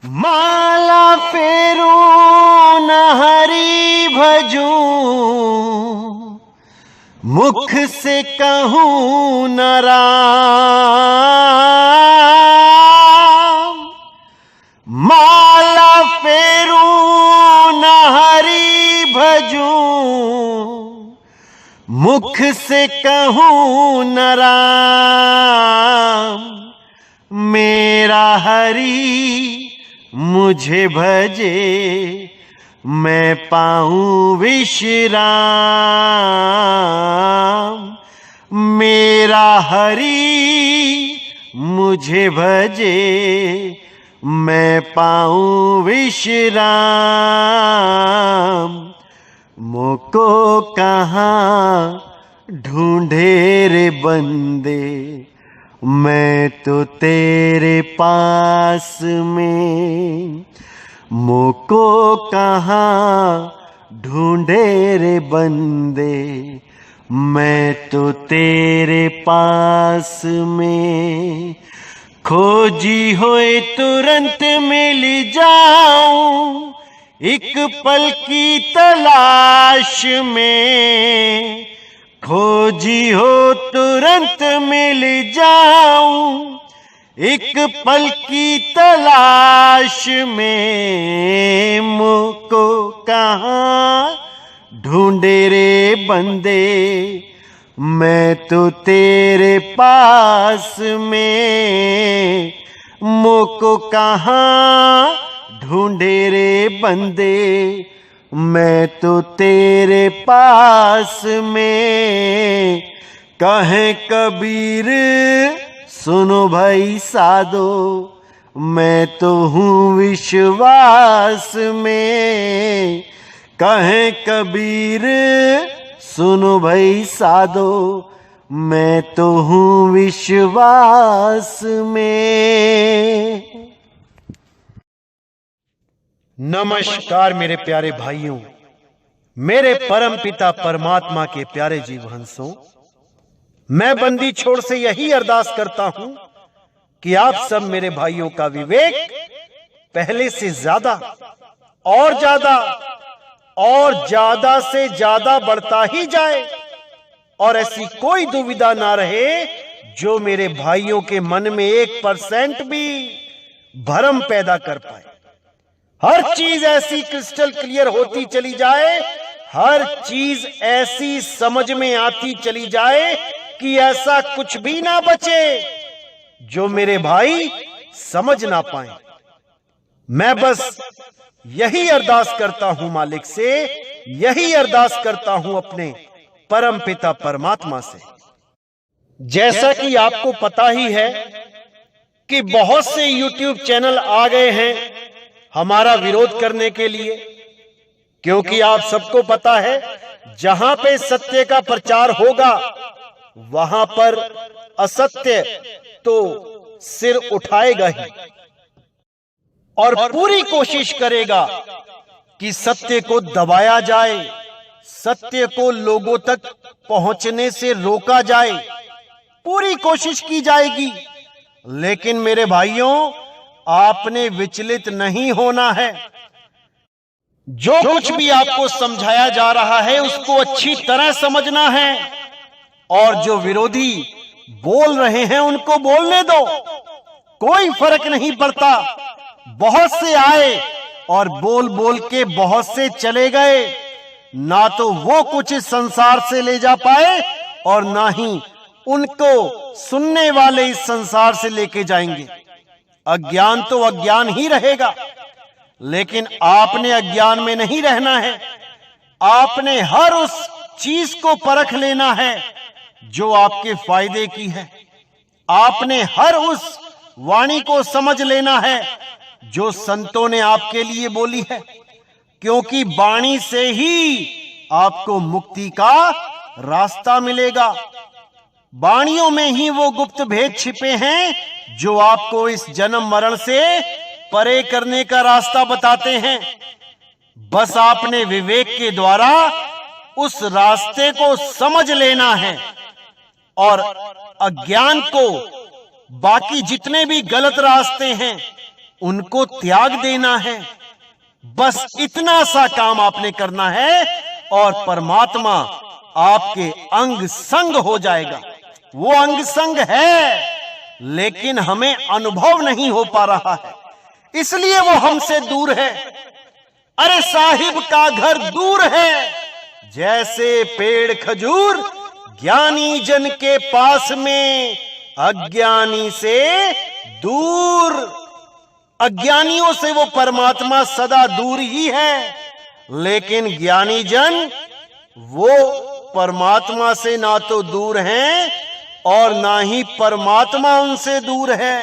माला फेरू न हरि भजूं, मुख से कहूं न राम। माला फेरू न हरि भजूं, मुख से कहूं न राम। मेरा हरि मुझे भजे, मैं पाऊं विश्राम। मेरा हरि मुझे भजे, मैं पाऊं विश्राम। मोको कहाँ ढूंढे रे बंदे, मैं तो तेरे पास में। मोको कहाँ ढूंढे रे बंदे, मैं तो तेरे पास में। खोजी होए तुरंत मिल जाऊं, एक पल की तलाश में। खोजी हो तुरंत मिल जाऊं, एक पल की तलाश में। मुझको कहाँ ढूंढे रे बंदे, मैं तो तेरे पास में। मुझको कहाँ ढूंढे रे बंदे, मैं तो तेरे पास में। कहे कबीर सुनो भाई साधो, मैं तो हूँ विश्वास में। कहे कबीर सुनो भाई साधो, मैं तो हूँ विश्वास में। नमस्कार मेरे प्यारे भाइयों, मेरे परम पिता परमात्मा के प्यारे जीव हंसों। मैं बंदी छोड़ से यही अरदास करता हूं कि आप सब मेरे भाइयों का विवेक पहले से ज्यादा और ज्यादा से ज्यादा बढ़ता ही जाए, और ऐसी कोई दुविधा ना रहे जो मेरे भाइयों के मन में 1% भी भ्रम पैदा कर पाए। हर चीज ऐसी क्रिस्टल क्लियर होती चली जाए, हर चीज ऐसी समझ में आती चली जाए कि ऐसा कुछ भी ना बचे जो मेरे भाई समझ ना पाए। मैं बस यही अरदास करता हूं मालिक से, यही अरदास करता हूं अपने परम पिता परमात्मा से। जैसा कि आपको पता ही है कि बहुत से YouTube चैनल आ गए हैं हमारा विरोध करने के लिए, क्योंकि आप सबको पता है जहां पे सत्य का प्रचार होगा वहां पर असत्य तो सिर उठाएगा ही, और पूरी कोशिश करेगा कि सत्य को दबाया जाए, सत्य को लोगों तक पहुंचने से रोका जाए। पूरी कोशिश की जाएगी, लेकिन मेरे भाइयों आपने विचलित नहीं होना है। जो कुछ भी आपको समझाया जा रहा है उसको अच्छी तरह समझना है, और जो विरोधी बोल रहे हैं उनको बोलने दो, कोई फर्क नहीं पड़ता। बहुत से आए और बोल बोल के बहुत से चले गए, ना तो वो कुछ इस संसार से ले जा पाए और ना ही उनको सुनने वाले इस संसार से लेके जाएंगे। अज्ञान तो अज्ञान ही रहेगा, लेकिन आपने अज्ञान में नहीं रहना है। आपने हर उस चीज को परख लेना है जो आपके फायदे की है। आपने हर उस वाणी को समझ लेना है जो संतों ने आपके लिए बोली है, क्योंकि वाणी से ही आपको मुक्ति का रास्ता मिलेगा। वाणियों में ही वो गुप्त भेद छिपे हैं जो आपको इस जन्म मरण से परे करने का रास्ता बताते हैं। बस आपने विवेक के द्वारा उस रास्ते को समझ लेना है और अज्ञान को, बाकी जितने भी गलत रास्ते हैं उनको त्याग देना है। बस इतना सा काम आपने करना है और परमात्मा आपके अंग संग हो जाएगा। वो अंग संग है, लेकिन हमें अनुभव नहीं हो पा रहा है, इसलिए वो हमसे दूर है। अरे साहिब का घर दूर है, जैसे पेड़ खजूर ज्ञानी जन के पास में, अज्ञानी से दूर। अज्ञानियों से वो परमात्मा सदा दूर ही है, लेकिन ज्ञानी जन वो परमात्मा से ना तो दूर हैं और ना ही परमात्मा उनसे दूर है।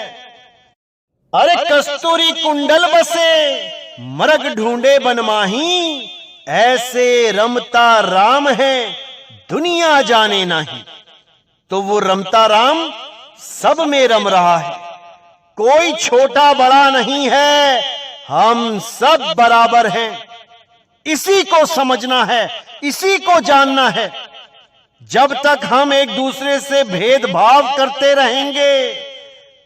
अरे कस्तूरी कुंडल बसे मरग ढूंढे बनमाही, ऐसे रमता राम है दुनिया जाने नहीं। तो वो रमता राम सब में रम रहा है, कोई छोटा बड़ा नहीं है, हम सब बराबर हैं। इसी को समझना है, इसी को जानना है। जब तक हम एक दूसरे से भेदभाव करते रहेंगे,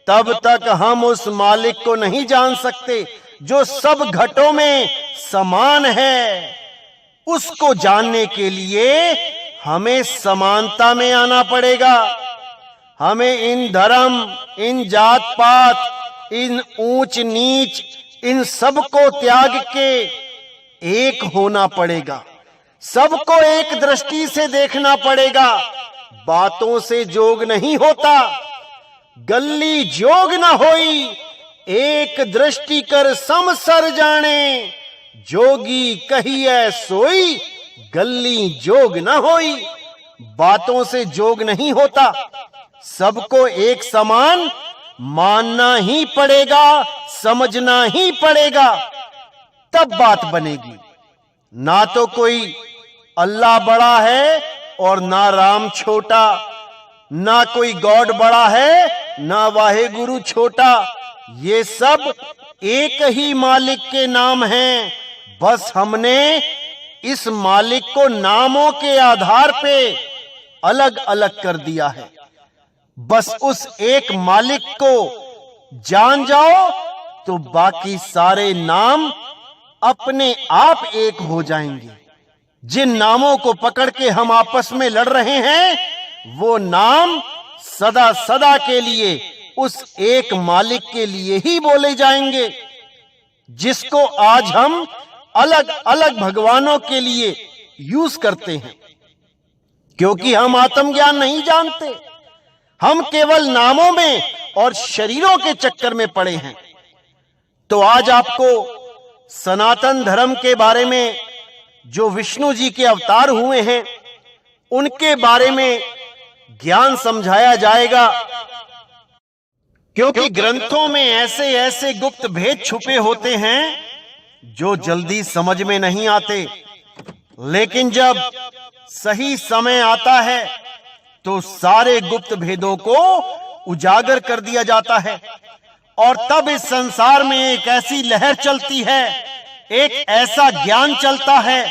तब तक हम उस मालिक को नहीं जान सकते जो सब घटों में समान है। उसको जानने के लिए हमें समानता में आना पड़ेगा। हमें इन धर्म, इन जात पात, इन ऊंच नीच, इन सब को त्याग के एक होना पड़ेगा। सबको एक दृष्टि से देखना पड़ेगा। बातों से जोग नहीं होता, गल्ली जोग न होई, एक दृष्टि कर सम सर जाने, जोगी कहिए सोई, गल्ली जोग न होई। बातों से जोग नहीं होता, सबको एक समान मानना ही पड़ेगा, समझना ही पड़ेगा, तब बात बनेगी। ना तो कोई अल्लाह बड़ा है और ना राम छोटा, ना कोई गॉड बड़ा है ना वाहे गुरु छोटा। ये सब एक ही मालिक के नाम हैं, बस हमने इस मालिक को नामों के आधार पे अलग अलग कर दिया है। बस उस एक मालिक को जान जाओ तो बाकी सारे नाम अपने आप एक हो जाएंगे। जिन नामों को पकड़ के हम आपस में लड़ रहे हैं, वो नाम सदा सदा के लिए उस एक मालिक के लिए ही बोले जाएंगे, जिसको आज हम अलग अलग भगवानों के लिए यूज करते हैं। क्योंकि हम आत्मज्ञान नहीं जानते, हम केवल नामों में और शरीरों के चक्कर में पड़े हैं। तो आज आपको सनातन धर्म के बारे में, जो विष्णु जी के अवतार हुए हैं, उनके बारे में ज्ञान समझाया जाएगा। क्योंकि ग्रंथों में ऐसे ऐसे गुप्त भेद छुपे होते हैं जो जल्दी समझ में नहीं आते, लेकिन जब सही समय आता है तो सारे गुप्त भेदों को उजागर कर दिया जाता है। और तब इस संसार में एक ऐसी लहर चलती है, एक ऐसा ज्ञान चलता है,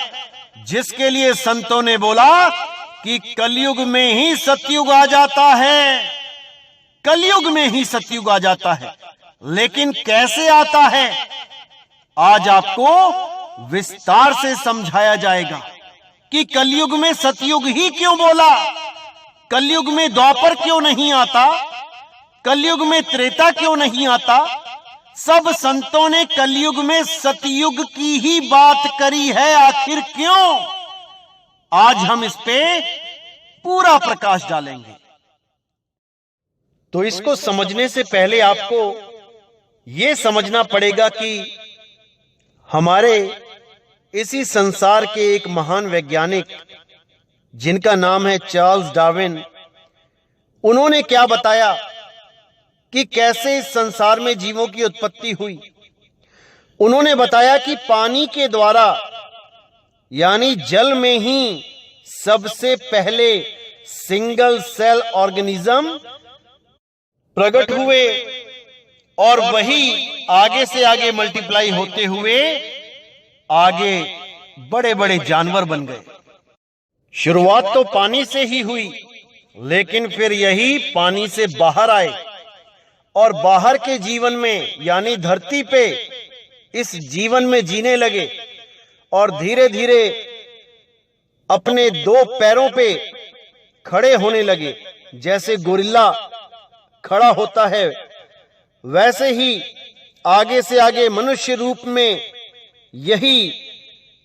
जिसके लिए संतों ने बोला कि कलयुग में ही सतयुग आ जाता है। कलयुग में ही सतयुग आ जाता है, लेकिन कैसे आता है, आज आपको विस्तार से समझाया जाएगा कि कलयुग में सतयुग ही क्यों बोला, कलयुग में द्वापर क्यों नहीं आता, कलयुग में त्रेता क्यों नहीं आता। सब संतों ने कलयुग में सतयुग की ही बात करी है, आखिर क्यों? आज हम इस पे पूरा प्रकाश डालेंगे। तो इसको समझने से पहले आपको यह समझना पड़ेगा कि हमारे इसी संसार के एक महान वैज्ञानिक, जिनका नाम है चार्ल्स डार्विन, उन्होंने क्या बताया कि कैसे इस संसार में जीवों की उत्पत्ति हुई। उन्होंने बताया कि पानी के द्वारा, यानी जल में ही सबसे पहले सिंगल सेल ऑर्गेनिज्म प्रकट हुए और वही आगे से आगे मल्टीप्लाई होते हुए आगे बड़े बड़े जानवर बन गए। शुरुआत तो पानी से ही हुई, लेकिन फिर यही पानी से बाहर आए और बाहर के जीवन में यानी धरती पे इस जीवन में जीने लगे और धीरे धीरे अपने दो पैरों पे खड़े होने लगे। जैसे गोरिल्ला खड़ा होता है वैसे ही आगे से आगे मनुष्य रूप में यही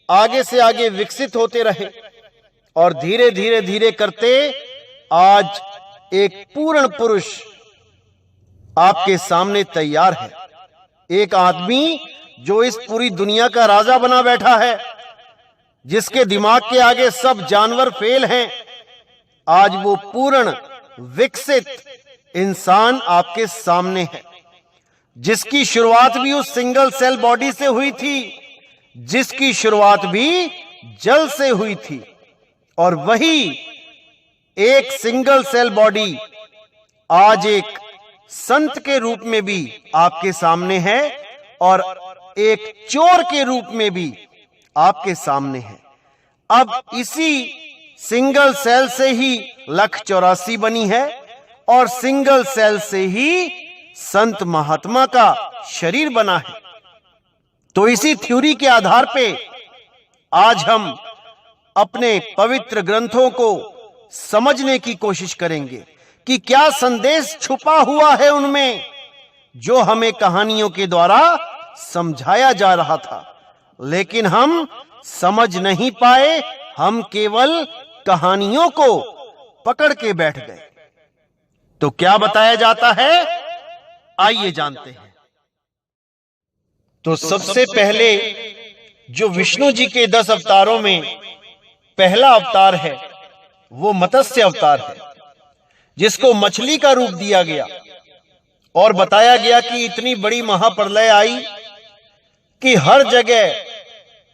आगे से आगे विकसित होते रहे और धीरे धीरे धीरे करते आज एक पूर्ण पुरुष आपके सामने तैयार है। एक आदमी जो इस पूरी दुनिया का राजा बना बैठा है, जिसके दिमाग के आगे सब जानवर फेल हैं, आज वो पूर्ण विकसित इंसान आपके सामने है, जिसकी शुरुआत भी उस सिंगल सेल बॉडी से हुई थी, जिसकी शुरुआत भी जल से हुई थी। और वही एक सिंगल सेल बॉडी आज एक संत के रूप में भी आपके सामने है और एक चोर के रूप में भी आपके सामने है। अब इसी सिंगल सेल से ही 184 बनी है और सिंगल सेल से ही संत महात्मा का शरीर बना है। तो इसी थ्योरी के आधार पे आज हम अपने पवित्र ग्रंथों को समझने की कोशिश करेंगे कि क्या संदेश छुपा हुआ है उनमें, जो हमें कहानियों के द्वारा समझाया जा रहा था, लेकिन हम समझ नहीं पाए। हम केवल कहानियों को पकड़ के बैठ गए। तो क्या बताया जाता है, आइए जानते हैं। तो सबसे पहले जो विष्णु जी के 10 अवतारों में पहला अवतार है वो मत्स्य अवतार है, जिसको मछली का रूप दिया गया और बताया गया कि इतनी बड़ी महाप्रलय आई कि हर जगह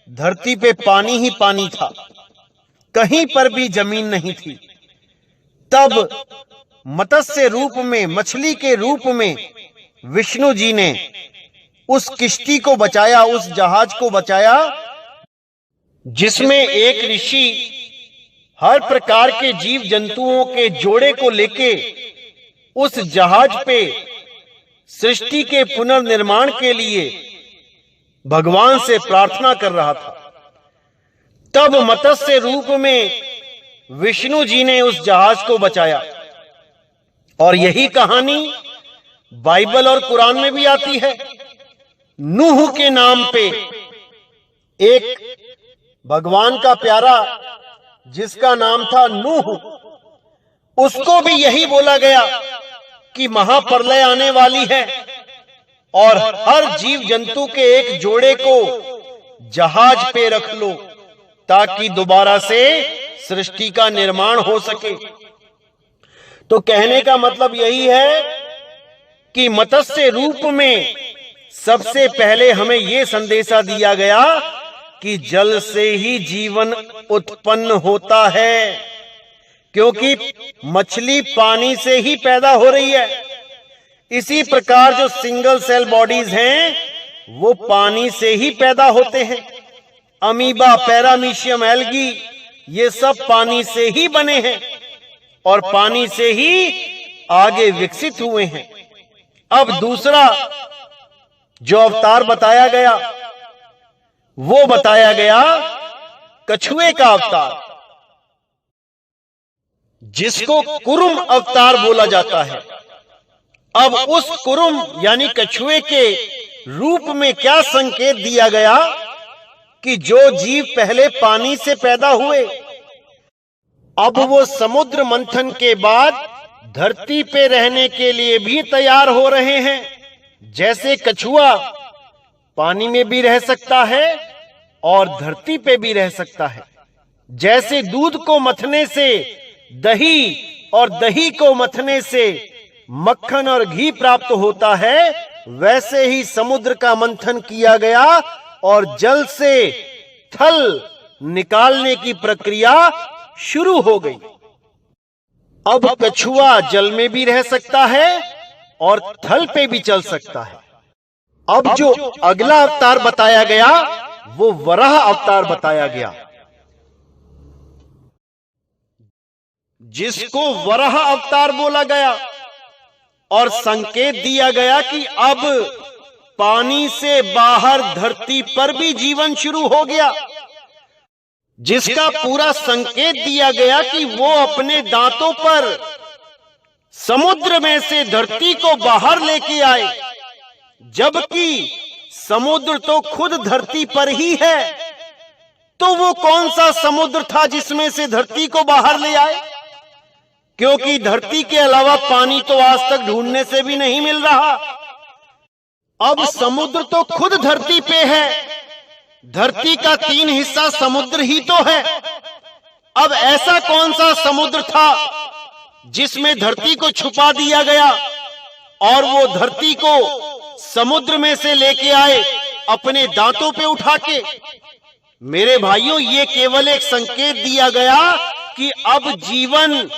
धरती पे पानी ही पानी था, कहीं पर भी जमीन नहीं थी। तब मत्स्य रूप में, मछली के रूप में विष्णु जी ने उस किश्ती को बचाया, उस जहाज को बचाया, जिसमें एक ऋषि हर प्रकार के जीव जंतुओं के जोड़े को लेके उस जहाज पे सृष्टि के पुनर्निर्माण के लिए भगवान से प्रार्थना कर रहा था। तब मत्स्य रूप में विष्णु जी ने उस जहाज को बचाया। और यही कहानी बाइबल और कुरान में भी आती है। नूह के नाम पे एक भगवान का प्यारा जिसका नाम था नूह, उसको भी यही बोला गया कि महाप्रलय आने वाली है और हर जीव जंतु के एक जोड़े को जहाज पे रख लो ताकि दोबारा से सृष्टि का निर्माण हो सके। तो कहने का मतलब यही है कि मत्स्य रूप में सबसे पहले हमें यह संदेशा दिया गया कि जल से ही जीवन उत्पन्न होता है, क्योंकि मछली पानी से ही पैदा हो रही है। इसी प्रकार जो सिंगल सेल बॉडीज हैं वो पानी से ही पैदा होते हैं। अमीबा, पैरामीशियम, एल्गी, ये सब पानी से ही बने हैं और पानी से ही आगे विकसित हुए हैं। अब दूसरा जो अवतार बताया गया वो बताया गया कछुए का अवतार, जिसको कुरुम अवतार बोला जाता है। अब उस कुरुम यानी कछुए के रूप में क्या संकेत दिया गया कि जो जीव पहले पानी से पैदा हुए, अब वो समुद्र मंथन के बाद धरती पे रहने के लिए भी तैयार हो रहे हैं। जैसे कछुआ पानी में भी रह सकता है और धरती पे भी रह सकता है। जैसे दूध को मथने से दही और दही को मथने से मक्खन और घी प्राप्त होता है, वैसे ही समुद्र का मंथन किया गया और जल से थल निकालने की प्रक्रिया शुरू हो गई। अब कछुआ जल में भी रह सकता है और थल पे भी चल सकता है। अब जो अगला अवतार बताया गया वो वराह अवतार बताया गया, जिसको वराह अवतार बोला गया। और संकेत दिया गया कि अब पानी से बाहर धरती पर भी जीवन शुरू हो गया, जिसका पूरा संकेत दिया गया कि वो अपने दांतों पर समुद्र में से धरती को बाहर लेके आए, जबकि समुद्र तो खुद धरती पर ही है। तो वो कौन सा समुद्र था जिसमें से धरती को बाहर ले आए? क्योंकि धरती के अलावा पानी तो आज तक ढूंढने से भी नहीं मिल रहा। अब समुद्र तो खुद धरती पे है, धरती का 3 हिस्सा समुद्र ही तो है। अब ऐसा कौन सा समुद्र था जिसमें धरती को छुपा दिया गया और वो धरती को समुद्र में से लेके आए अपने दांतों पे उठा के? मेरे भाइयों, ये केवल एक संकेत दिया गया कि अब जीवन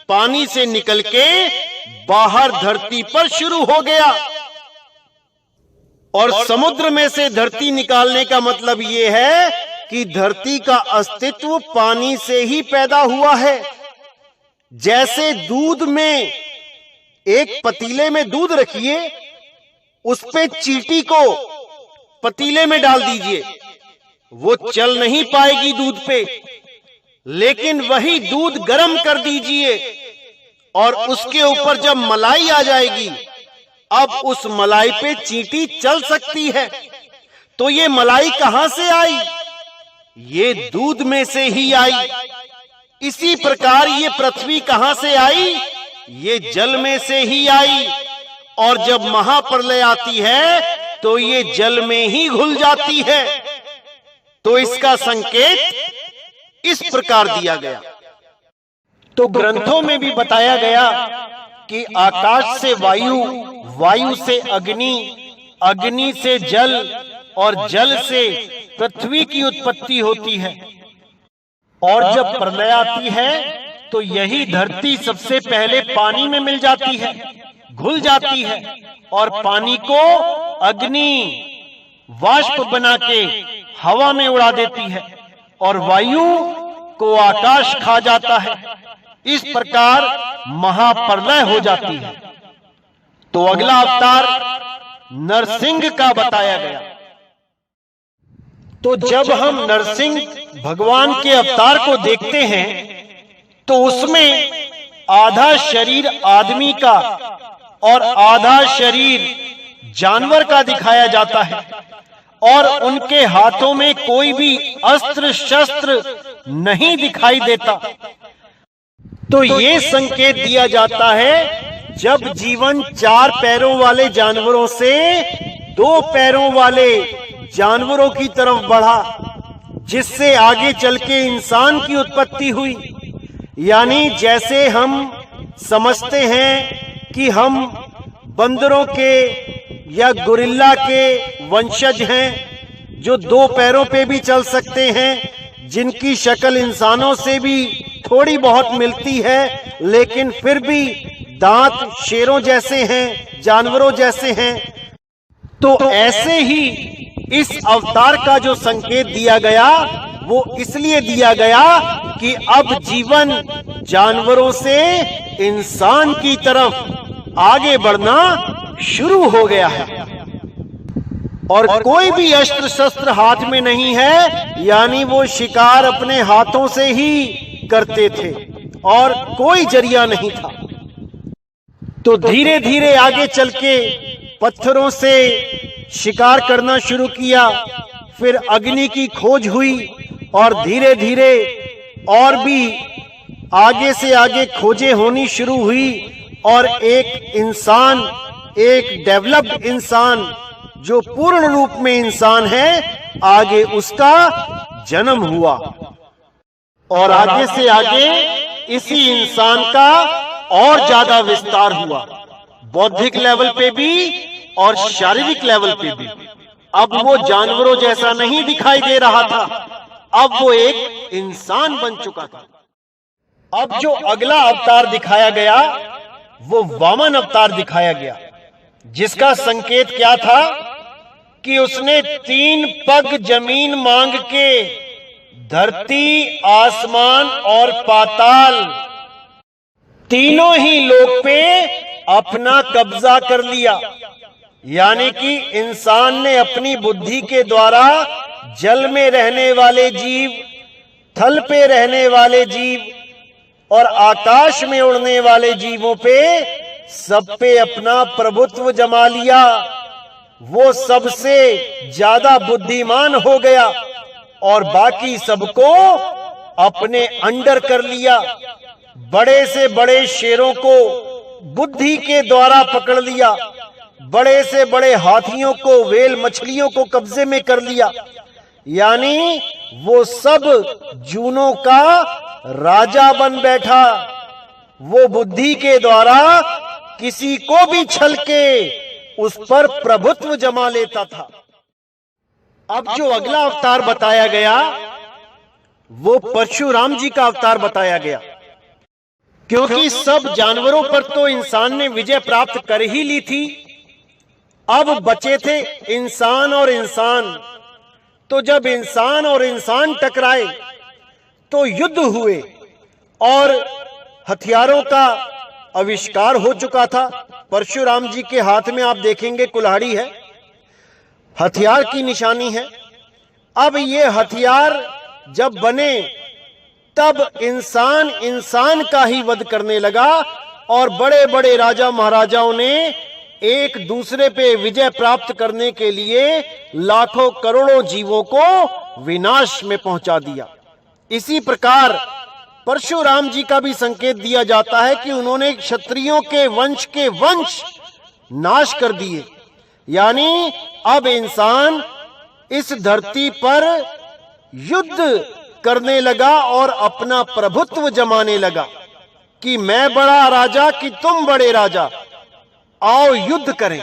पानी से निकल के बाहर धरती पर शुरू हो गया। और समुद्र में से धरती निकालने का मतलब यह है कि धरती का अस्तित्व पानी से ही पैदा हुआ है। जैसे दूध में, एक पतीले में दूध रखिए, उस पे चींटी को पतीले में डाल दीजिए, वो चल नहीं पाएगी दूध पे। लेकिन वही दूध गर्म कर दीजिए और उसके ऊपर जब मलाई आ जाएगी, अब उस मलाई पे चींटी चल सकती है। तो ये मलाई कहां से आई? ये दूध में से ही आई। इसी प्रकार ये पृथ्वी कहां से आई? ये जल में से ही आई। और जब महाप्रलय आती है तो ये जल में ही घुल जाती है। तो इसका संकेत इस प्रकार दिया गया। तो ग्रंथों में भी बताया गया कि आकाश से वायु, वायु से अग्नि, अग्नि से जल और जल से पृथ्वी की उत्पत्ति होती है। और जब प्रलय आती है तो यही धरती सबसे पहले पानी में मिल जाती है, घुल जाती है और पानी को अग्नि वाष्प बना के हवा में उड़ा देती है और वायु को आकाश खा जाता है। इस प्रकार महाप्रलय हो जाती है। तो अगला अवतार नरसिंह का बताया गया। तो जब हम नरसिंह भगवान के अवतार को देखते हैं तो उसमें आधा शरीर आदमी का और आधा शरीर जानवर का दिखाया जाता है और उनके हाथों में कोई भी अस्त्र शस्त्र नहीं दिखाई देता। तो ये संकेत दिया जाता है जब जीवन 4 पैरों वाले जानवरों से 2 पैरों वाले जानवरों की तरफ बढ़ा, जिससे आगे चल के इंसान की उत्पत्ति हुई। यानी जैसे हम समझते हैं कि हम बंदरों के या गोरिल्ला के वंशज हैं, जो 2 पैरों पे भी चल सकते हैं, जिनकी शक्ल इंसानों से भी थोड़ी बहुत मिलती है, लेकिन फिर भी दांत शेरों जैसे हैं, जानवरों जैसे हैं। तो ऐसे ही इस अवतार का जो संकेत दिया गया वो इसलिए दिया गया कि अब जीवन जानवरों से इंसान की तरफ आगे बढ़ना शुरू हो गया है और कोई भी अस्त्र शस्त्र हाथ में नहीं है। यानी वो शिकार अपने हाथों से ही करते थे और कोई जरिया नहीं था। तो धीरे धीरे आगे चल के पत्थरों से शिकार करना शुरू किया, फिर अग्नि की खोज हुई और धीरे धीरे और भी आगे से आगे खोजें होनी शुरू हुई और एक इंसान, एक डेवलप्ड इंसान जो पूर्ण रूप में इंसान है, आगे उसका जन्म हुआ और आगे से आगे इसी इंसान का और ज्यादा विस्तार हुआ, बौद्धिक लेवल पे भी और शारीरिक लेवल पे भी। अब वो जानवरों जैसा नहीं दिखाई दे रहा था, अब वो एक इंसान बन चुका था। अब जो अगला अवतार दिखाया गया वो वामन अवतार दिखाया गया, जिसका संकेत क्या था कि उसने 3 पग जमीन मांग के धरती, आसमान और पाताल तीनों ही लोक पे अपना कब्जा कर लिया। यानी कि इंसान ने अपनी बुद्धि के द्वारा जल में रहने वाले जीव, थल पे रहने वाले जीव और आकाश में उड़ने वाले जीवों पे सब पे अपना प्रभुत्व जमा लिया। वो सबसे ज्यादा बुद्धिमान हो गया और बाकी सबको अपने अंडर कर लिया। बड़े से बड़े शेरों को बुद्धि के द्वारा पकड़ लिया, बड़े से बड़े हाथियों को, व्हेल मछलियों को कब्जे में कर लिया। यानी वो सब जूनों का राजा बन बैठा। वो बुद्धि के द्वारा किसी को भी छल के उस पर प्रभुत्व जमा लेता था। अब जो अगला अवतार बताया गया वो परशुराम जी का अवतार बताया गया, क्योंकि सब जानवरों पर तो इंसान ने विजय प्राप्त कर ही ली थी। अब बचे थे इंसान और इंसान। तो जब इंसान और इंसान टकराए तो युद्ध हुए और हथियारों का आविष्कार हो चुका था। परशुराम जी के हाथ में आप देखेंगे कुल्हाड़ी है, हथियार की निशानी है। अब ये हथियार जब बने तब इंसान इंसान का ही वध करने लगा और बड़े बड़े राजा महाराजाओं ने एक दूसरे पे विजय प्राप्त करने के लिए लाखों करोड़ों जीवों को विनाश में पहुंचा दिया। इसी प्रकार परशुराम जी का भी संकेत दिया जाता है कि उन्होंने क्षत्रियों के वंश नाश कर दिए। यानी अब इंसान इस धरती पर युद्ध करने लगा और अपना प्रभुत्व जमाने लगा कि मैं बड़ा राजा कि तुम बड़े राजा, आओ युद्ध करें।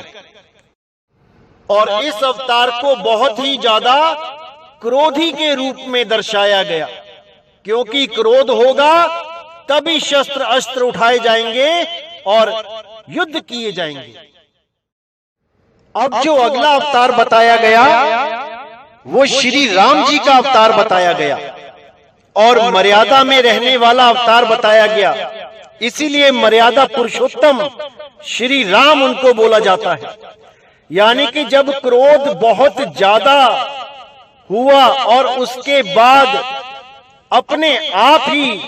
और इस अवतार को बहुत ही ज्यादा क्रोधी के रूप में दर्शाया गया, क्योंकि क्रोध होगा तभी शस्त्र अस्त्र उठाए जाएंगे और युद्ध किए जाएंगे। अब जो अगला अवतार बताया गया वो श्री राम जी का अवतार बताया गया और मर्यादा में रहने वाला अवतार बताया गया। इसीलिए मर्यादा पुरुषोत्तम श्री राम उनको बोला जाता है। यानी कि जब क्रोध बहुत ज्यादा हुआ और उसके बाद अपने आप ही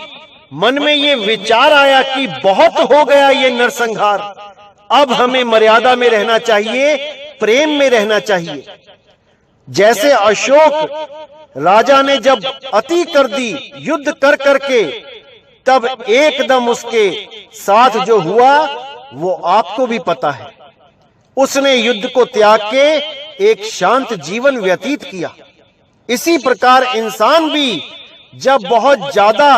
मन में ये विचार आया कि बहुत हो गया ये नरसंहार, अब हमें मर्यादा में रहना चाहिए, प्रेम में रहना चाहिए। जैसे अशोक राजा ने जब अति कर दी युद्ध कर करके, तब एकदम उसके साथ जो हुआ वो आपको भी पता है। उसने युद्ध को त्याग के एक शांत जीवन व्यतीत किया। इसी प्रकार इंसान भी जब बहुत ज्यादा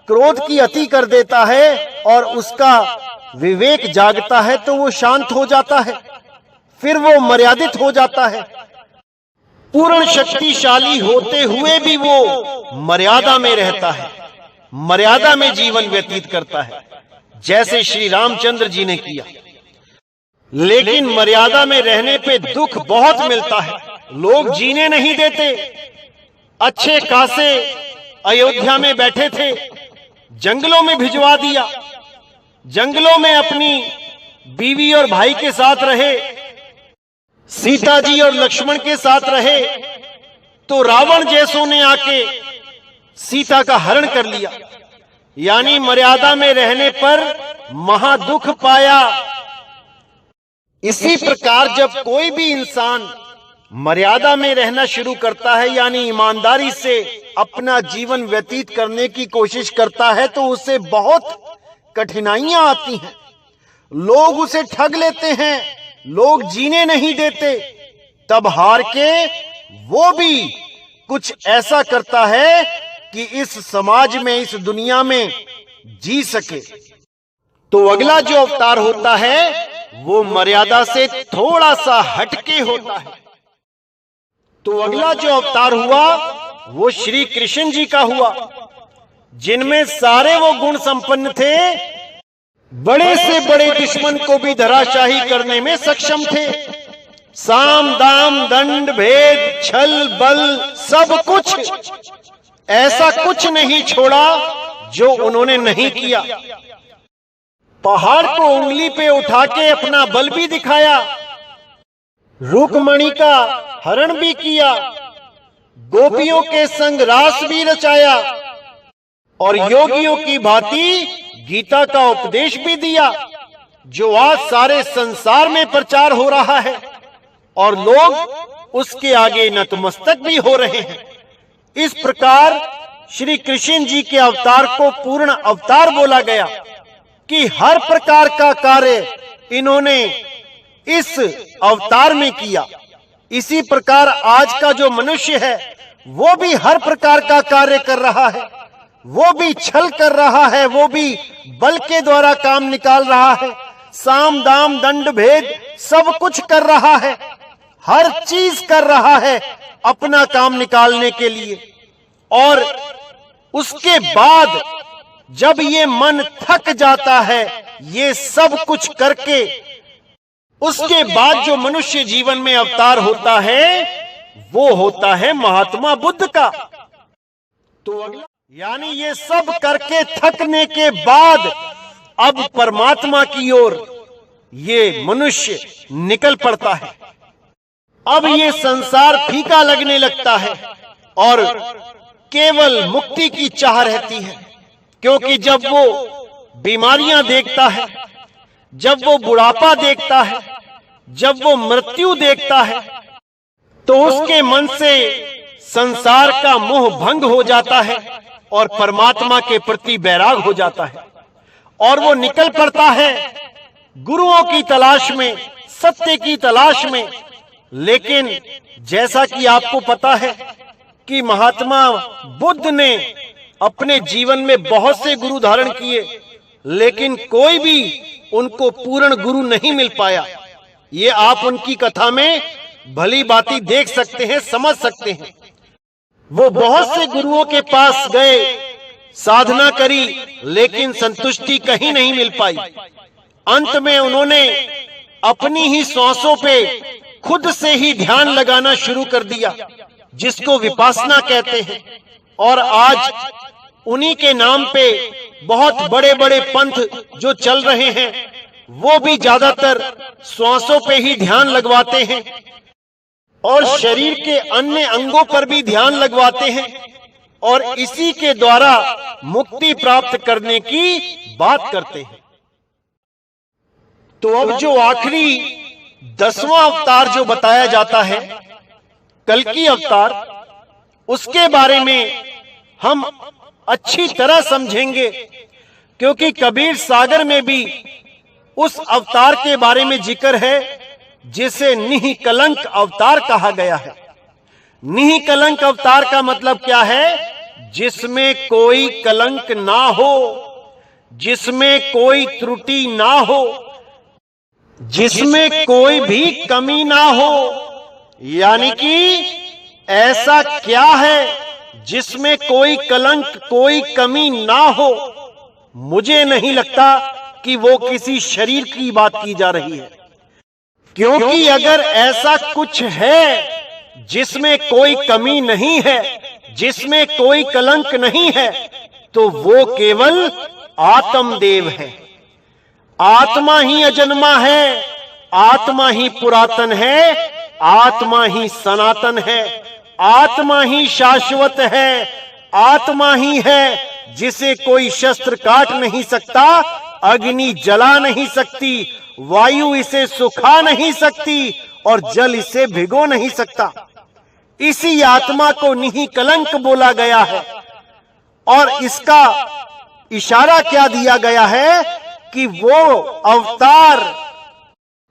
क्रोध की अति कर देता है और उसका विवेक जागता है तो वो शांत हो जाता है, फिर वो मर्यादित हो जाता है। पूर्ण शक्तिशाली होते हुए भी वो मर्यादा में रहता है, मर्यादा में जीवन व्यतीत करता है, जैसे श्री रामचंद्र जी ने किया। लेकिन मर्यादा में रहने पे दुख बहुत मिलता है, लोग जीने नहीं देते। अच्छे खासे अयोध्या में बैठे थे, जंगलों में भिजवा दिया, जंगलों में अपनी बीवी और भाई के साथ रहे, सीता जी और लक्ष्मण के साथ रहे, तो रावण जैसों ने आके सीता का हरण कर लिया। यानी मर्यादा में रहने पर महादुख पाया। इसी प्रकार जब कोई भी इंसान मर्यादा में रहना शुरू करता है, यानी ईमानदारी से अपना जीवन व्यतीत करने की कोशिश करता है, तो उसे बहुत कठिनाइयां आती हैं। लोग उसे ठग लेते हैं, लोग जीने नहीं देते। तब हार के वो भी कुछ ऐसा करता है कि इस समाज में, इस दुनिया में जी सके। तो अगला जो अवतार होता है वो मर्यादा से थोड़ा सा हटके होता है। तो अगला जो अवतार हुआ वो श्री कृष्ण जी का हुआ, जिनमें सारे वो गुण संपन्न थे, बड़े से बड़े दुश्मन को भी धराशाही करने में सक्षम थे। साम दाम दंड भेद छल बल सब कुछ, ऐसा कुछ नहीं छोड़ा जो उन्होंने नहीं किया। पहाड़ को उंगली पे उठा के अपना बल भी दिखाया, रुक्मणी का हरण भी किया, गोपियों के संग रास भी रचाया और योगियों की भांति गीता का उपदेश भी दिया, जो आज सारे संसार में प्रचार हो रहा है और लोग उसके आगे नतमस्तक भी हो रहे हैं। इस प्रकार श्री कृष्ण जी के अवतार को पूर्ण अवतार बोला गया कि हर प्रकार का कार्य इन्होंने इस अवतार में किया। इसी प्रकार आज का जो मनुष्य है वो भी हर प्रकार का कार्य कर रहा है, वो भी छल कर रहा है, वो भी बल के द्वारा काम निकाल रहा है, साम दाम दंड भेद सब कुछ कर रहा है, हर चीज कर रहा है अपना काम निकालने के लिए। और उसके बाद जब ये मन थक जाता है ये सब कुछ करके, उसके बाद जो मनुष्य जीवन में अवतार होता है वो होता है महात्मा बुद्ध का। तो अगला यानी ये सब करके थकने के बाद अब परमात्मा की ओर ये मनुष्य निकल पड़ता है। अब ये संसार फीका लगने लगता है और केवल मुक्ति की चाह रहती है, क्योंकि जब वो बीमारियां देखता है, जब वो बुढ़ापा देखता है, जब वो मृत्यु देखता है, तो उसके मन से संसार का मोह भंग हो जाता है और परमात्मा के प्रति बैराग हो जाता है और वो निकल पड़ता है गुरुओं की तलाश में, सत्य की तलाश में। लेकिन जैसा कि आपको पता है कि महात्मा बुद्ध ने अपने जीवन में बहुत से गुरु धारण किए, लेकिन कोई भी उनको पूर्ण गुरु नहीं मिल पाया। ये आप उनकी कथा में भली बाती देख सकते हैं, समझ सकते हैं। वो बहुत से गुरुओं के पास गए, साधना करी, लेकिन संतुष्टि कहीं नहीं मिल पाई। अंत में उन्होंने अपनी ही सांसों पे खुद से ही ध्यान लगाना शुरू कर दिया, जिसको विपासना कहते हैं। और आज उन्हीं के नाम पे बहुत बड़े बड़े पंथ जो चल रहे हैं वो भी ज्यादातर श्वासों पे ही ध्यान लगवाते हैं और शरीर के अन्य अंगों पर भी ध्यान लगवाते हैं और इसी के द्वारा मुक्ति प्राप्त करने की बात करते हैं। तो अब जो आखिरी 10वां अवतार जो बताया जाता है, कल्कि अवतार, उसके बारे में हम अच्छी तरह समझेंगे, क्योंकि कबीर सागर में भी उस अवतार के बारे में जिक्र है जिसे निःकलंक अवतार कहा गया है। निःकलंक अवतार का मतलब क्या है? जिसमें कोई कलंक ना हो, जिसमें कोई त्रुटि ना हो, जिसमें कोई भी कमी ना हो। यानी कि ऐसा क्या है जिसमें कोई कलंक, कोई कमी ना हो? मुझे नहीं लगता कि वो किसी शरीर की बात की जा रही है, क्योंकि अगर ऐसा कुछ है जिसमें कोई कमी नहीं है, जिसमें कोई कलंक नहीं है, तो वो केवल आत्मदेव है। आत्मा ही अजन्मा है, आत्मा ही पुरातन है, आत्मा ही सनातन है, आत्मा ही शाश्वत है, आत्मा ही है जिसे कोई शस्त्र काट नहीं सकता, अग्नि जला नहीं सकती, वायु इसे सुखा नहीं सकती और जल इसे भिगो नहीं सकता। इसी आत्मा को निःकलंक बोला गया है। और इसका इशारा क्या दिया गया है कि वो अवतार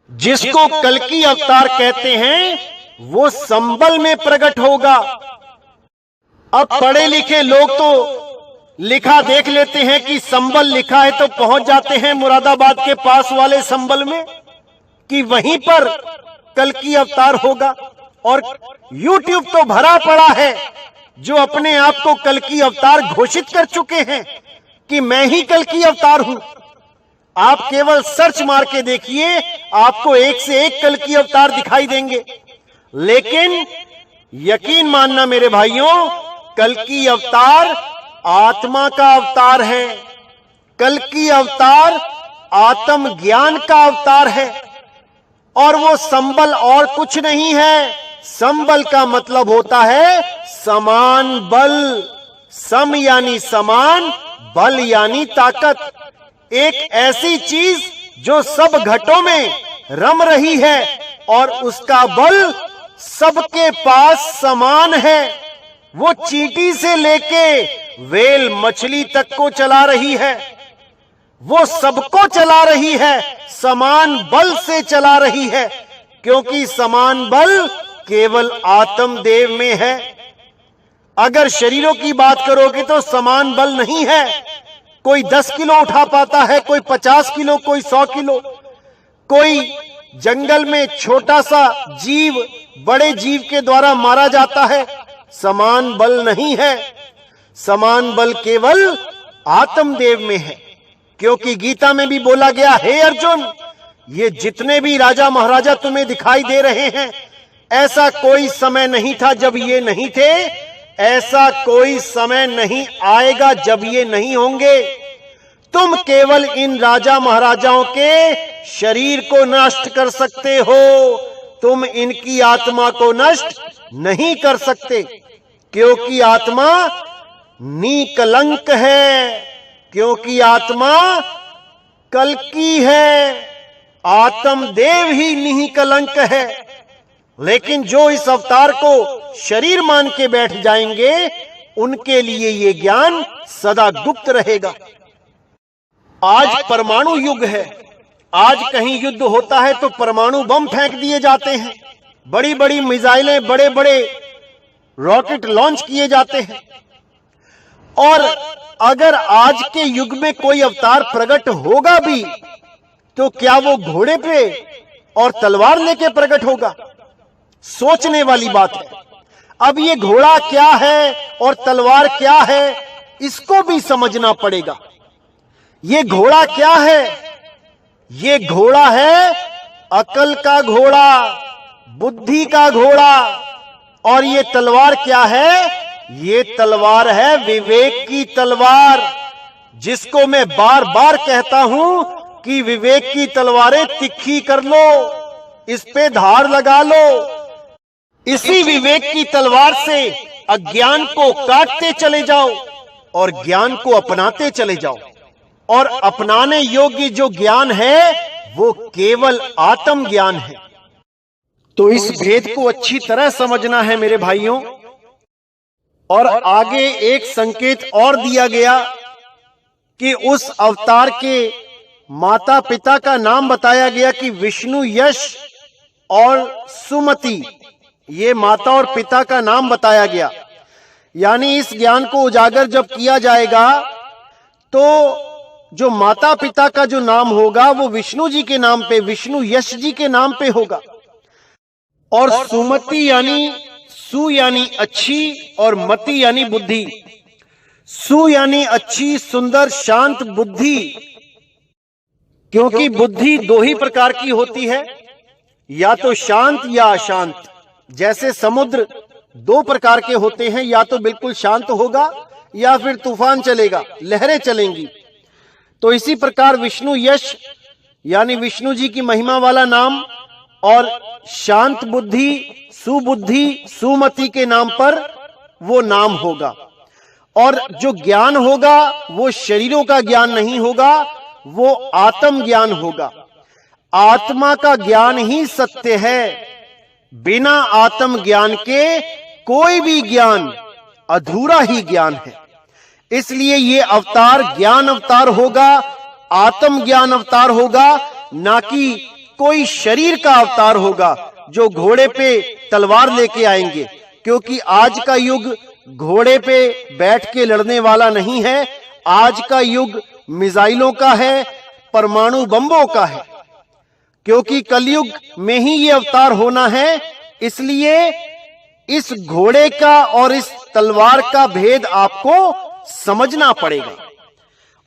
जिसको कल्कि अवतार कहते हैं वो संबल में प्रकट होगा। अब पढ़े लिखे लोग तो लिखा देख लेते हैं कि संबल लिखा है तो पहुंच जाते हैं मुरादाबाद के पास वाले संबल में कि वहीं पर कल्कि अवतार होगा। और YouTube तो भरा पड़ा है जो अपने आप को कल्कि अवतार घोषित कर चुके हैं कि मैं ही कल्कि अवतार हूं। आप केवल सर्च मार के देखिए, आपको एक से एक कल्कि अवतार दिखाई देंगे। लेकिन यकीन मानना मेरे भाइयों, कल्कि अवतार आत्मा का अवतार है। कल्कि अवतार आत्म ज्ञान का अवतार है और वो संबल और कुछ नहीं है। संबल का मतलब होता है समान बल। सम यानी समान, बल यानी ताकत। एक ऐसी चीज जो सब घटों में रम रही है और उसका बल सबके पास समान है। वो चींटी से लेके व्हेल मछली तक को चला रही है। वो सबको चला रही है, समान बल से चला रही है, क्योंकि समान बल केवल आत्मदेव में है। अगर शरीरों की बात करोगे तो समान बल नहीं है। कोई 10 किलो उठा पाता है, कोई 50 किलो, कोई 100 किलो। कोई जंगल में छोटा सा जीव बड़े जीव के द्वारा मारा जाता है, समान बल नहीं है। समान बल केवल आत्मदेव में है, क्योंकि गीता में भी बोला गया, हे अर्जुन, ये जितने भी राजा महाराजा तुम्हें दिखाई दे रहे हैं, ऐसा कोई समय नहीं था जब ये नहीं थे, ऐसा कोई समय नहीं आएगा जब ये नहीं होंगे। तुम केवल इन राजा महाराजाओं के शरीर को नष्ट कर सकते हो, तुम इनकी आत्मा को नष्ट नहीं कर सकते, क्योंकि आत्मा निकलंक है, क्योंकि आत्मा कल की है। आत्मदेव ही निकलंक है। लेकिन जो इस अवतार को शरीर मान के बैठ जाएंगे, उनके लिए ये ज्ञान सदा गुप्त रहेगा। आज परमाणु युग है। आज कहीं युद्ध होता है तो परमाणु बम फेंक दिए जाते हैं, बड़ी बड़ी मिसाइलें, बड़े बड़े रॉकेट लॉन्च किए जाते हैं। और अगर आज के युग में कोई अवतार प्रकट होगा भी, तो क्या वो घोड़े पे और तलवार लेके प्रकट होगा? सोचने वाली बात है। अब ये घोड़ा क्या है और तलवार क्या है, इसको भी समझना पड़ेगा। ये घोड़ा क्या है? ये घोड़ा है अकल का घोड़ा, बुद्धि का घोड़ा। और ये तलवार क्या है? ये तलवार है विवेक की तलवार, जिसको मैं बार बार कहता हूं कि विवेक की तलवारें तिखी कर लो, इस पे धार लगा लो। इसी विवेक की तलवार से अज्ञान को काटते चले जाओ और ज्ञान को अपनाते चले जाओ। और अपनाने योग्य जो ज्ञान है वो केवल आत्म ज्ञान है। तो इस भेद को अच्छी तरह समझना है मेरे भाइयों। और आगे एक संकेत और दिया गया कि उस अवतार के माता पिता का नाम बताया गया कि विष्णु, यश और सुमति, ये माता और पिता का नाम बताया गया। यानी इस ज्ञान को उजागर जब किया जाएगा तो जो माता पिता का जो नाम होगा वो विष्णु जी के नाम पे, विष्णु यश जी के नाम पे होगा। और सुमति यानी सु यानी अच्छी और मति यानी बुद्धि। सु यानी अच्छी, सुंदर, शांत बुद्धि, क्योंकि बुद्धि दो ही प्रकार की होती है, या तो शांत या अशांत। जैसे समुद्र दो प्रकार के होते हैं, या तो बिल्कुल शांत होगा या फिर तूफान चलेगा, लहरें चलेंगी। तो इसी प्रकार विष्णु यश यानी विष्णु जी की महिमा वाला नाम और शांत बुद्धि, सुबुद्धि, सुमति के नाम पर वो नाम होगा। और जो ज्ञान होगा वो शरीरों का ज्ञान नहीं होगा, वो आत्म ज्ञान होगा। आत्मा का ज्ञान ही सत्य है। बिना आत्म ज्ञान के कोई भी ज्ञान अधूरा ही ज्ञान है। इसलिए ये अवतार ज्ञान अवतार होगा, आत्म ज्ञान अवतार होगा, ना कि कोई शरीर का अवतार होगा जो घोड़े पे तलवार लेके आएंगे। क्योंकि आज का युग घोड़े पे बैठ के लड़ने वाला नहीं है। आज का युग मिसाइलों का है, परमाणु बम्बों का है। क्योंकि कलयुग में ही ये अवतार होना है, इसलिए इस घोड़े का और इस तलवार का भेद आपको समझना पड़ेगा।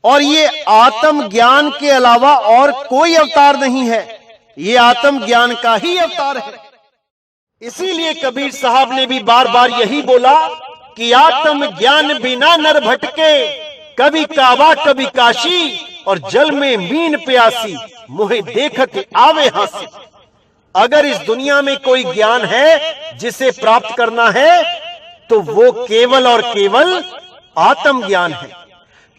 और ये आत्म ज्ञान के अलावा और कोई अवतार नहीं है, ये आत्म ज्ञान का ही अवतार है। इसीलिए कबीर साहब ने भी बार बार यही बोला कि आत्म ज्ञान बिना नर भटके, कभी काबा कभी काशी, और जल में मीन प्यासी, मुहे देख के आवे हंसी। अगर इस दुनिया में कोई ज्ञान है जिसे प्राप्त करना है तो वो केवल और केवल आत्मज्ञान है,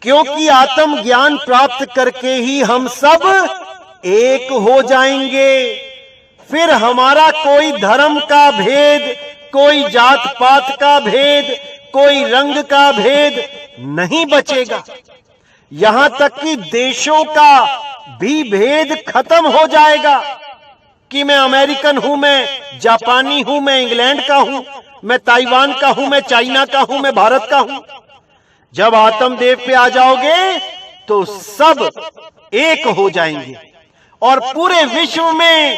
क्योंकि आत्मज्ञान प्राप्त करके ही हम सब एक हो जाएंगे। फिर हमारा कोई धर्म का भेद, कोई जात पात का भेद, कोई रंग का भेद नहीं बचेगा। यहां तक कि देशों का भी भेद खत्म हो जाएगा कि मैं अमेरिकन हूं, मैं जापानी हूं, मैं इंग्लैंड का हूं, मैं ताइवान का हूं, मैं चाइना का हूं, मैं भारत का हूं। जब आत्मदेव पे आ जाओगे तो सब एक हो जाएंगे और पूरे विश्व में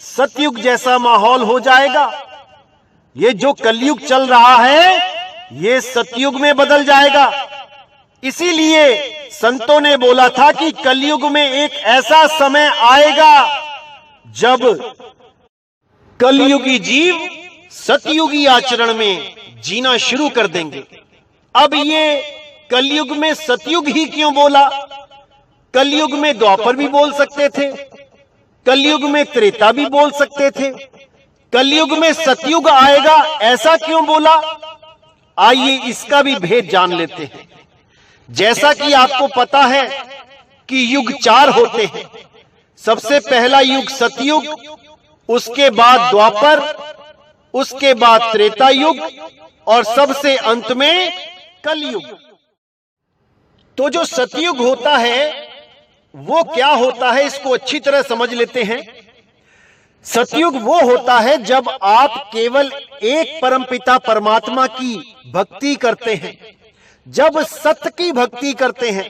सतयुग जैसा माहौल हो जाएगा। ये जो कलयुग चल रहा है ये सतयुग में बदल जाएगा। इसीलिए संतों ने बोला था कि कलयुग में एक ऐसा समय आएगा जब कलयुगी जीव सतयुगी आचरण में जीना शुरू कर देंगे। अब ये कलयुग में सतयुग ही क्यों बोला? कलयुग में द्वापर भी बोल सकते थे, कलयुग में त्रेता भी बोल सकते थे, कलयुग में सतयुग आएगा ऐसा क्यों बोला? आइए इसका भी भेद जान लेते हैं। जैसा कि आपको पता है कि युग 4 होते हैं। सबसे पहला युग सतयुग, उसके बाद द्वापर, उसके बाद त्रेता युग और सबसे अंत में कलयुग। तो जो सतयुग होता है वो क्या होता है, इसको अच्छी तरह समझ लेते हैं। सतयुग वो होता है जब आप केवल एक परमपिता परमात्मा की भक्ति करते हैं, जब सत्य की भक्ति करते हैं।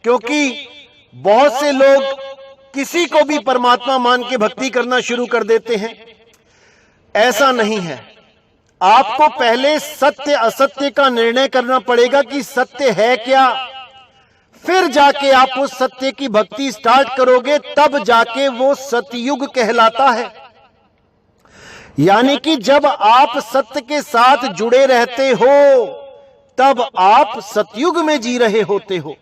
क्योंकि बहुत से लोग किसी को भी परमात्मा मान के भक्ति करना शुरू कर देते हैं। ऐसा नहीं है। आपको पहले सत्य असत्य का निर्णय करना पड़ेगा कि सत्य है क्या, फिर जाके आप उस सत्य की भक्ति स्टार्ट करोगे, तब जाके वो सतयुग कहलाता है। यानी कि जब आप सत्य के साथ जुड़े रहते हो तब आप सतयुग में जी रहे होते हो।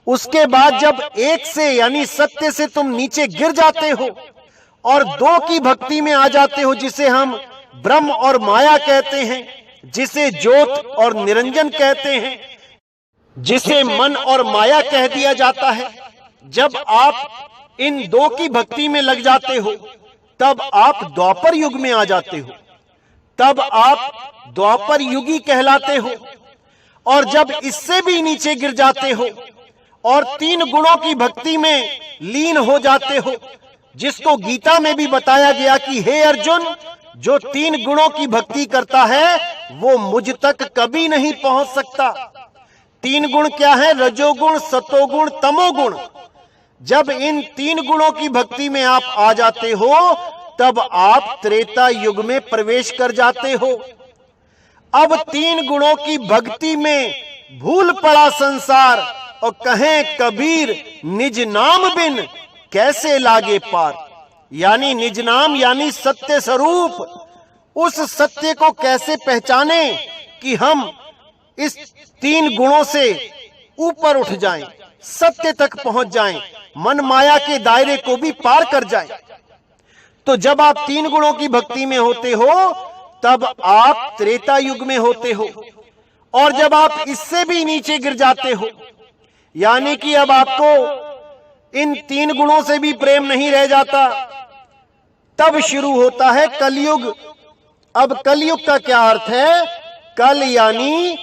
उसके बाद जब एक से यानी सत्य से तुम नीचे गिर जाते हो और 2 की भक्ति में आ जाते हो, जिसे हम ब्रह्म और माया कहते हैं, जिसे ज्योत और निरंजन कहते हैं, जिसे मन और माया कह दिया जाता है। जब आप इन 2 की भक्ति में लग जाते हो तब आप द्वापर युग में आ जाते हो, तब आप द्वापर युगी कहलाते हो। और जब इससे भी नीचे गिर जाते हो और 3 गुणों की भक्ति में लीन हो जाते हो, जिसको गीता में भी बताया गया कि हे अर्जुन, जो 3 गुणों की भक्ति करता है वो मुझ तक कभी नहीं पहुंच सकता। 3 गुण क्या है? रजोगुण, सतोगुण, तमोगुण। जब इन 3 गुणों की भक्ति में आप आ जाते हो तब आप त्रेता युग में प्रवेश कर जाते हो। अब 3 गुणों की भक्ति में भूल पड़ा संसार, और कहें कबीर निज नाम बिन कैसे लागे पार। यानी निज नाम यानी सत्य स्वरूप, उस सत्य को कैसे पहचाने कि हम इस 3 गुणों से ऊपर उठ जाएं, सत्य तक पहुंच जाएं, मन माया के दायरे को भी पार कर जाएं। तो जब आप 3 गुणों की भक्ति में होते हो तब आप त्रेता युग में होते हो। और जब आप इससे भी नीचे गिर जाते हो, यानी कि अब आपको इन 3 गुणों से भी प्रेम नहीं रह जाता, तब शुरू होता है कलयुग। अब कलयुग का क्या अर्थ है? कल यानी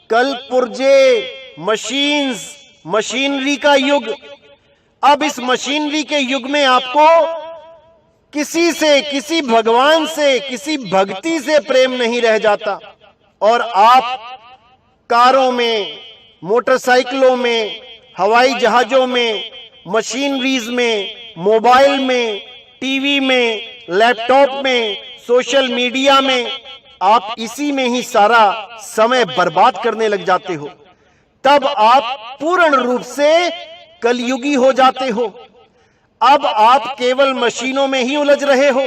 कल पुर्जे, मशीन्स, मशीनरी का युग। अब इस मशीनरी के युग में आपको किसी से, किसी भगवान से, किसी भक्ति से प्रेम नहीं रह जाता, और आप कारों में, मोटरसाइकिलों में, हवाई जहाजों में, मशीनरीज में, मोबाइल में, टीवी में, लैपटॉप में, सोशल मीडिया में, आप इसी में ही सारा समय बर्बाद करने लग जाते हो। तब आप पूर्ण रूप से कलयुगी हो जाते हो। अब आप केवल मशीनों में ही उलझ रहे हो।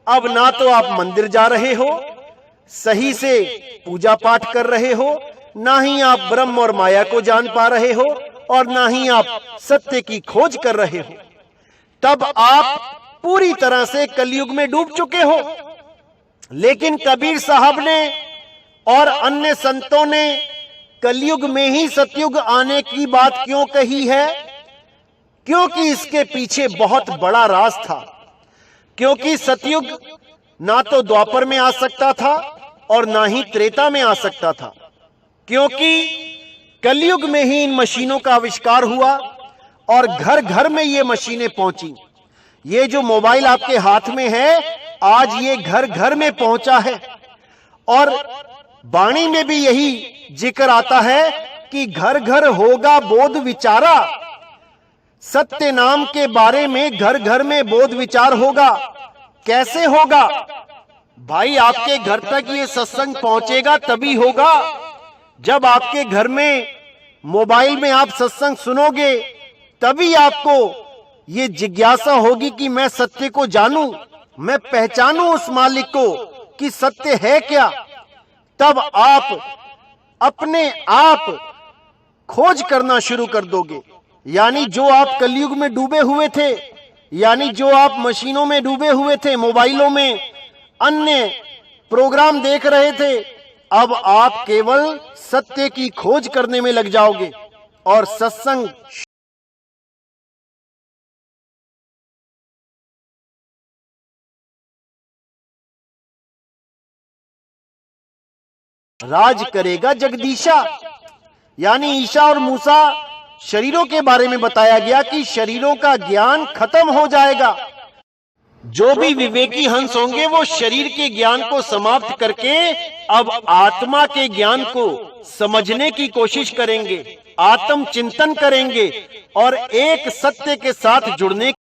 अब ना तो आप मंदिर जा रहे हो, सही से पूजा पाठ कर रहे हो, ना ही आप ब्रह्म और माया को जान पा रहे हो और ना ही आप सत्य की खोज कर रहे हो, तब आप पूरी तरह से कलयुग में डूब चुके हो। लेकिन कबीर साहब ने और अन्य संतों ने कलयुग में ही सतयुग आने की बात क्यों कही है? क्योंकि इसके पीछे बहुत बड़ा राज था। क्योंकि सतयुग ना तो द्वापर में आ सकता था और ना ही त्रेता में आ सकता था, क्योंकि कलयुग में ही इन मशीनों का आविष्कार हुआ और घर घर में ये मशीनें पहुंची। ये जो मोबाइल आपके हाथ में है, आज ये घर घर में पहुंचा है। और वाणी में भी यही जिक्र आता है कि घर घर होगा बोध विचारा। सत्य नाम के बारे में घर घर में बोध विचार होगा। कैसे होगा भाई? आपके घर तक ये सत्संग पहुंचेगा तभी होगा जब आपके घर में मोबाइल में आप सत्संग सुनोगे, तभी आपको ये जिज्ञासा होगी कि मैं सत्य को जानूं, मैं पहचानूं उस मालिक को कि सत्य है क्या। तब आप अपने आप खोज करना शुरू कर दोगे। यानी जो आप कलयुग में डूबे हुए थे, यानी जो आप मशीनों में डूबे हुए थे, मोबाइलों में अन्य प्रोग्राम देख रहे थे, अब आप केवल सत्य की खोज करने में लग जाओगे और सत्संग राज करेगा जगदीशा। यानी ईशा और मूसा शरीरों के बारे में बताया गया कि शरीरों का ज्ञान खत्म हो जाएगा। जो भी विवेकी हंस होंगे वो शरीर के ज्ञान को समाप्त करके अब आत्मा के ज्ञान को समझने की कोशिश करेंगे, आत्म चिंतन करेंगे और एक सत्य के साथ जुड़ने